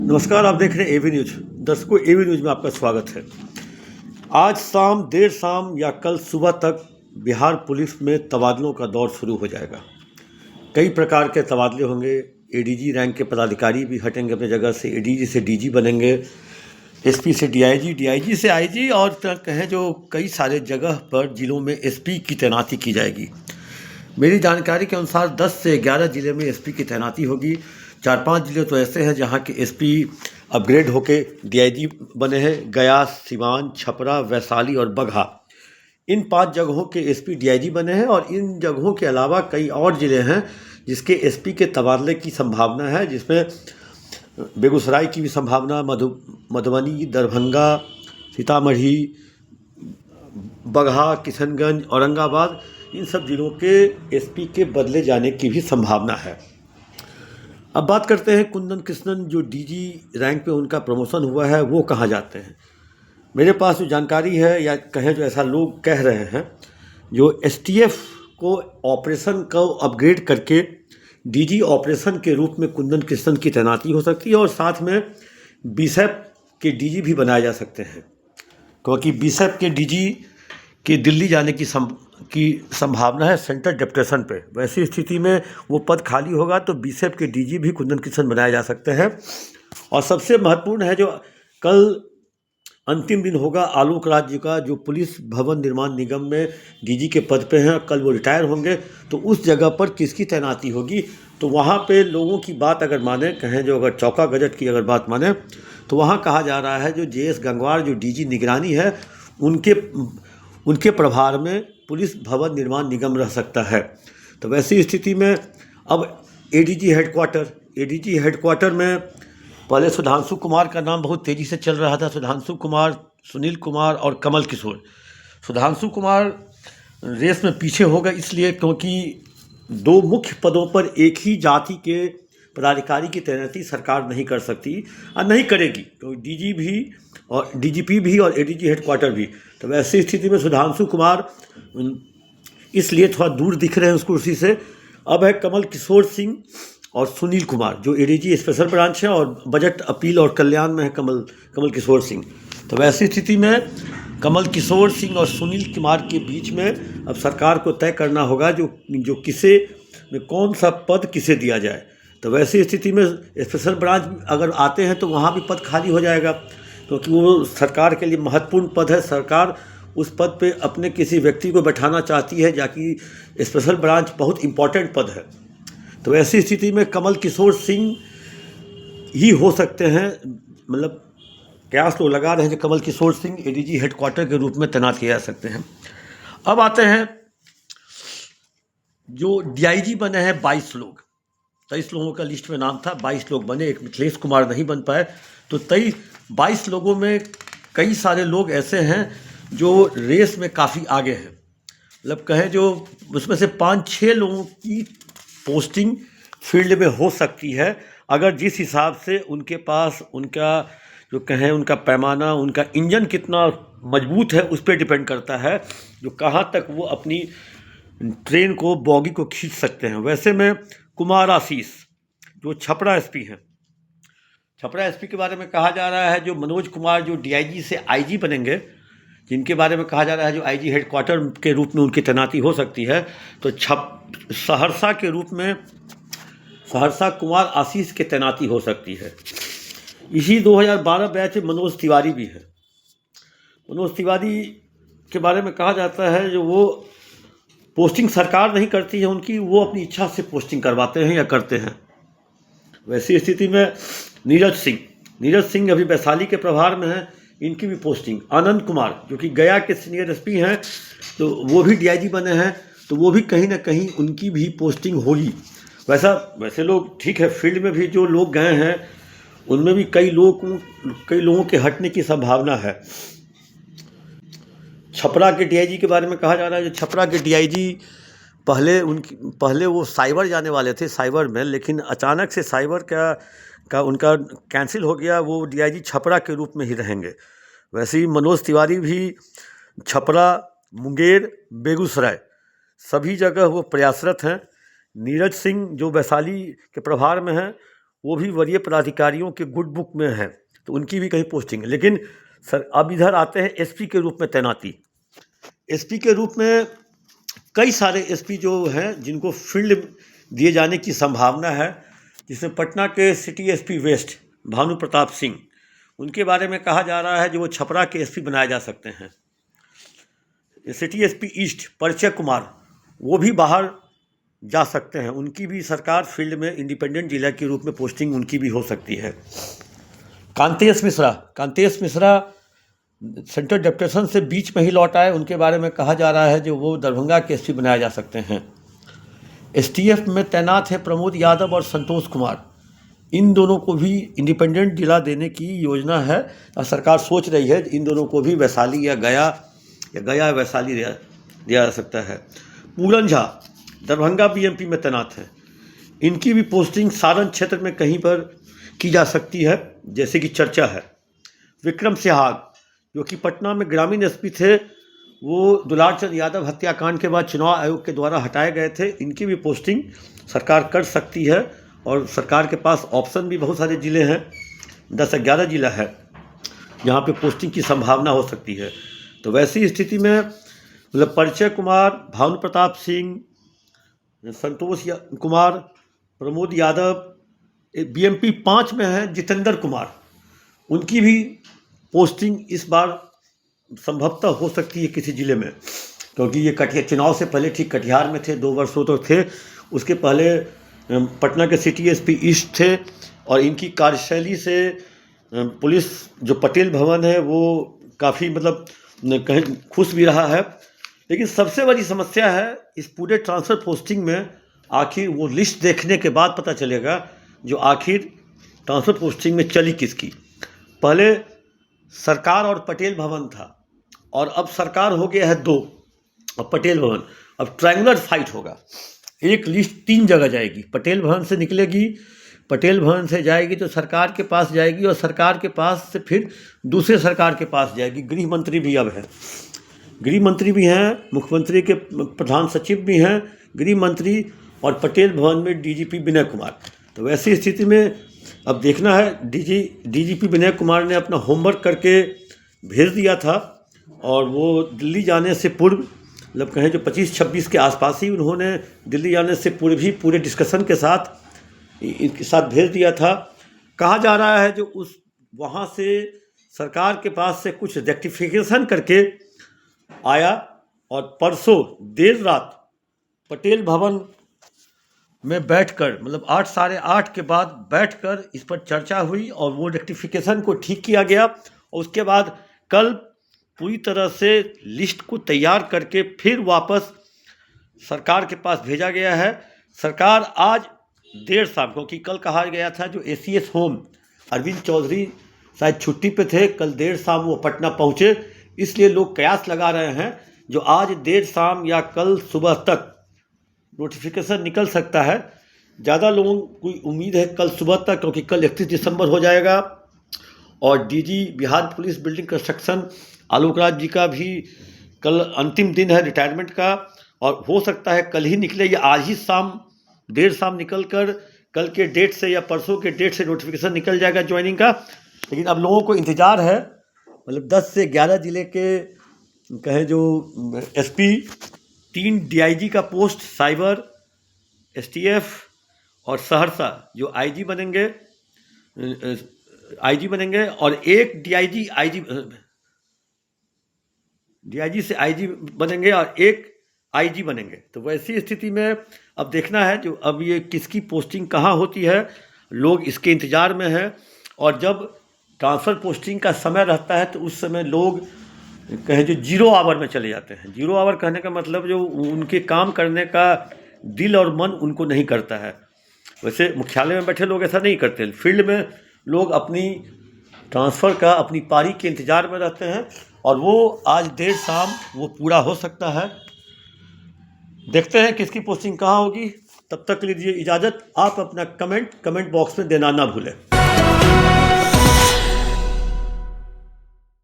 नमस्कार, आप देख रहे हैं एवी न्यूज। दर्शकों, एवी न्यूज में आपका स्वागत है। आज शाम, देर शाम या कल सुबह तक बिहार पुलिस में तबादलों का दौर शुरू हो जाएगा। कई प्रकार के तबादले होंगे। एडीजी रैंक के पदाधिकारी भी हटेंगे अपनी जगह से, एडीजी से डीजी बनेंगे, एसपी से डीआईजी, डीआईजी से आईजी, और कहें जो कई सारे जगह पर जिलों में एसपी की तैनाती की जाएगी। मेरी जानकारी के अनुसार 10 से 11 जिले में एसपी की तैनाती होगी। 4-5 जिले तो ऐसे हैं जहां के एसपी अपग्रेड होके डीआईजी बने हैं। गया, सिवान, छपरा, वैशाली और बगहा, इन 5 जगहों के एसपी डीआईजी बने हैं। और इन जगहों के अलावा कई और जिले हैं जिसके एसपी के तबादले की संभावना है, जिसमें बेगूसराय की भी संभावना, मधुबनी, दरभंगा, सीतामढ़ी, बगहा, किशनगंज, औरंगाबाद, इन सब जिलों के एसपी के बदले जाने की भी संभावना है। अब बात करते हैं कुंदन कृष्णन, जो डीजी रैंक पे उनका प्रमोशन हुआ है, वो कहाँ जाते हैं। मेरे पास जो जानकारी है, या कहें जो ऐसा लोग कह रहे हैं, जो एसटीएफ को ऑपरेशन को अपग्रेड करके डीजी ऑपरेशन के रूप में कुंदन कृष्णन की तैनाती हो सकती है, और साथ में बीएसएफ के डीजी भी बनाए जा सकते हैं, क्योंकि बीएसएफ के डीजी के दिल्ली जाने की संभावना है सेंट्रल डेप्यूटेशन पे। वैसी स्थिति में वो पद खाली होगा तो बीएसएफ के डीजी भी कुंदन कृष्णन बनाए जा सकते हैं। और सबसे महत्वपूर्ण है, जो कल अंतिम दिन होगा आलोक राज जी का, जो पुलिस भवन निर्माण निगम में डीजी के पद पे हैं, कल वो रिटायर होंगे। तो उस जगह पर किसकी तैनाती होगी, तो वहाँ पे लोगों की बात अगर माने, कहें जो अगर चौका गजट की अगर बात माने, तो वहाँ कहा जा रहा है जो जेएस गंगवार, जो डीजी निगरानी है, उनके प्रभार में पुलिस भवन निर्माण निगम रह सकता है। तो वैसी स्थिति में अब एडीजी हेडक्वार्टर में पहले सुधांशु कुमार का नाम बहुत तेज़ी से चल रहा था। सुधांशु कुमार, सुनील कुमार और कमल किशोर। सुधांशु कुमार रेस में पीछे हो गए, इसलिए क्योंकि 2 मुख्य पदों पर एक ही जाति के पदाधिकारी की तैनाती सरकार नहीं कर सकती और नहीं करेगी, तो डीजी भी और डीजीपी भी और एडीजी हेडक्वार्टर भी। तो वैसी स्थिति में सुधांशु कुमार इसलिए थोड़ा दूर दिख रहे हैं उस कुर्सी से। अब है कमल किशोर सिंह और सुनील कुमार, जो एडीजी स्पेशल ब्रांच है, और बजट अपील और कल्याण में है कमल किशोर सिंह। तो वैसी स्थिति में कमल किशोर सिंह और सुनील कुमार के बीच में अब सरकार को तय करना होगा जो किसे में कौन सा पद किसे दिया जाए। तो वैसी स्थिति में स्पेशल ब्रांच अगर आते हैं तो वहाँ भी पद खाली हो जाएगा, क्योंकि वो सरकार के लिए महत्वपूर्ण पद है। सरकार उस पद पे अपने किसी व्यक्ति को बैठाना चाहती है, जाकि स्पेशल ब्रांच बहुत इम्पोर्टेंट पद है। तो ऐसी स्थिति में कमल किशोर सिंह ही हो सकते हैं, मतलब कयास लोग लगा रहे हैं कि कमल किशोर सिंह एडीजी हेडक्वार्टर के रूप में तैनात किए जा सकते हैं। अब आते हैं जो डीआईजी बने हैं 22 लोग। 23 लोगों का लिस्ट में नाम था, 22 लोग बने, एक मिथिलेश कुमार नहीं बन पाए। तो 22 लोगों में कई सारे लोग ऐसे हैं जो रेस में काफ़ी आगे हैं। मतलब कहें जो उसमें से 5-6 लोगों की पोस्टिंग फील्ड में हो सकती है, अगर जिस हिसाब से उनके पास उनका जो कहें उनका पैमाना, उनका इंजन कितना मजबूत है, उस पर डिपेंड करता है जो कहाँ तक वो अपनी ट्रेन को, बॉगी को खींच सकते हैं। वैसे में कुमार आशीष, जो छपरा एसपी हैं, छपरा एसपी के बारे में कहा जा रहा है, जो मनोज कुमार, जो डीआईजी से आईजी बनेंगे, जिनके बारे में कहा जा रहा है जो आईजी हेडक्वार्टर के रूप में उनकी तैनाती हो सकती है। तो सहरसा के रूप में सहरसा कुमार आशीष की तैनाती हो सकती है। इसी 2012 बैच में मनोज तिवारी भी है। मनोज तिवारी के बारे में कहा जाता है जो वो पोस्टिंग सरकार नहीं करती है उनकी, वो अपनी इच्छा से पोस्टिंग करवाते हैं या करते हैं। वैसी स्थिति में नीरज सिंह अभी वैशाली के प्रभार में हैं, इनकी भी पोस्टिंग। आनंद कुमार, जो कि गया के सीनियर एसपी हैं, तो वो भी डीआईजी बने हैं, तो वो भी कहीं ना कहीं उनकी भी पोस्टिंग होगी। वैसे लोग ठीक है, फील्ड में भी जो लोग गए हैं उनमें भी कई लोगों के हटने की संभावना है। छपरा के डीआईजी के बारे में कहा जा रहा है, जो छपरा के डीआईजी पहले वो साइबर जाने वाले थे, साइबर में, लेकिन अचानक से साइबर का उनका कैंसिल हो गया, वो डीआईजी छपरा के रूप में ही रहेंगे। वैसे ही मनोज तिवारी भी छपरा, मुंगेर, बेगूसराय सभी जगह वो प्रयासरत हैं। नीरज सिंह जो वैशाली के प्रभार में हैं, वो भी वरीय पदाधिकारियों के गुड बुक में है, तो उनकी भी कहीं पोस्टिंग है। लेकिन सर अब इधर आते हैं एसपी के रूप में तैनाती। एसपी के रूप में कई सारे एसपी जो हैं जिनको फील्ड दिए जाने की संभावना है, जिसमें पटना के city SP west Bhanu Pratap Singh, उनके बारे में कहा जा रहा है जो वो छपरा के एसपी बनाए जा सकते हैं। सिटी एसपी ईस्ट परिचय कुमार, वो भी बाहर जा सकते हैं, उनकी भी सरकार फील्ड में इंडिपेंडेंट जिला के रूप में पोस्टिंग उनकी भी हो सकती है। कांतेश मिश्रा सेंट्रल डेप्यूटेशन से बीच में ही लौट आए, उनके बारे में कहा जा रहा है जो वो दरभंगा के एसपी बनाए जा सकते हैं। एसटीएफ में तैनात है प्रमोद यादव और संतोष कुमार, इन दोनों को भी इंडिपेंडेंट जिला देने की योजना है और सरकार सोच रही है इन दोनों को भी वैशाली या गया वैशाली दिया जा सकता है। पूरन झा दरभंगा बीएमपी में तैनात हैं, इनकी भी पोस्टिंग सारण क्षेत्र में कहीं पर की जा सकती है जैसे कि चर्चा है। विक्रम सिहाग जो कि पटना में ग्रामीण एसपी थे, वो दुलार चंद यादव हत्याकांड के बाद चुनाव आयोग के द्वारा हटाए गए थे, इनकी भी पोस्टिंग सरकार कर सकती है और सरकार के पास ऑप्शन भी बहुत सारे ज़िले हैं, 10-11 जिला है जहाँ पे पोस्टिंग की संभावना हो सकती है। तो वैसी स्थिति में मतलब परिचय कुमार, भानु प्रताप सिंह, संतोष कुमार, प्रमोद यादव, बीएमपी 5 में है जितेंद्र कुमार, उनकी भी पोस्टिंग इस बार संभवतः हो सकती है किसी ज़िले में, क्योंकि ये चुनाव से पहले ठीक कटिहार में थे, 2 वर्षों तक थे, उसके पहले पटना के सिटी एसपी ईस्ट थे और इनकी कार्यशैली से पुलिस जो पटेल भवन है वो काफ़ी मतलब कहीं खुश भी रहा है। लेकिन सबसे बड़ी समस्या है इस पूरे ट्रांसफ़र पोस्टिंग में, आखिर वो लिस्ट देखने के बाद पता चलेगा जो आखिर ट्रांसफ़र पोस्टिंग में चली किसकी। पहले सरकार और पटेल भवन था और अब सरकार हो गया है 2 और पटेल भवन, अब ट्रायंगुलर फाइट होगा। एक लिस्ट 3 जगह जाएगी, पटेल भवन से निकलेगी, पटेल भवन से जाएगी तो सरकार के पास जाएगी और सरकार के पास से फिर दूसरे सरकार के पास जाएगी। गृह मंत्री भी अब है, गृह मंत्री भी हैं, मुख्यमंत्री के प्रधान सचिव भी हैं गृह मंत्री, और पटेल भवन में डीजीपी विनय कुमार। तो वैसी स्थिति में अब देखना है, डीजीपी विनय कुमार ने अपना होमवर्क करके भेज दिया था और वो दिल्ली जाने से पूर्व, मतलब कहें जो 25-26 के आसपास ही उन्होंने दिल्ली जाने से पूर्व ही पूरे डिस्कशन के साथ इनके साथ भेज दिया था। कहा जा रहा है जो उस वहाँ से सरकार के पास से कुछ रेक्टिफिकेशन करके आया और परसों देर रात पटेल भवन में बैठकर, मतलब 8 साढ़े 8 के बाद बैठकर इस पर चर्चा हुई और वो रेक्टिफिकेशन को ठीक किया गया और उसके बाद कल पूरी तरह से लिस्ट को तैयार करके फिर वापस सरकार के पास भेजा गया है। सरकार आज देर शाम, क्योंकि कल कहा गया था जो एसीएस होम अरविंद चौधरी शायद छुट्टी पे थे, कल देर शाम वो पटना पहुँचे, इसलिए लोग कयास लगा रहे हैं जो आज देर शाम या कल सुबह तक नोटिफिकेशन निकल सकता है। ज़्यादा लोगों को उम्मीद है कल सुबह तक, क्योंकि कल 31 दिसंबर हो जाएगा और DG Bihar police building construction Alok Raj ji का भी कल अंतिम दिन है रिटायरमेंट का, और हो सकता है कल ही निकले या आज ही देर शाम निकल कर कल के डेट से या परसों के डेट से नोटिफिकेशन निकल जाएगा ज्वाइनिंग का। लेकिन अब लोगों को इंतज़ार है, मतलब 10 से 11 ज़िले के कहें जो एसपी, 3 डीआईजी का पोस्ट साइबर, एसटीएफ और सहरसा जो आईजी बनेंगे और एक डीआईजी से आईजी बनेंगे और एक आईजी बनेंगे। तो वैसी स्थिति में अब देखना है जो अब ये किसकी पोस्टिंग कहाँ होती है, लोग इसके इंतज़ार में हैं। और जब ट्रांसफ़र पोस्टिंग का समय रहता है तो उस समय लोग कहें जो 0 आवर में चले जाते हैं। 0 आवर कहने का मतलब जो उनके काम करने का दिल और मन उनको नहीं करता है। वैसे मुख्यालय में बैठे लोग ऐसा नहीं करते, फील्ड में लोग अपनी ट्रांसफ़र का, अपनी पारी के इंतज़ार में रहते हैं और वो आज देर शाम वो पूरा हो सकता है। देखते हैं किसकी पोस्टिंग कहाँ होगी। तब तक लीजिए इजाज़त। आप अपना कमेंट बॉक्स में देना ना भूलें।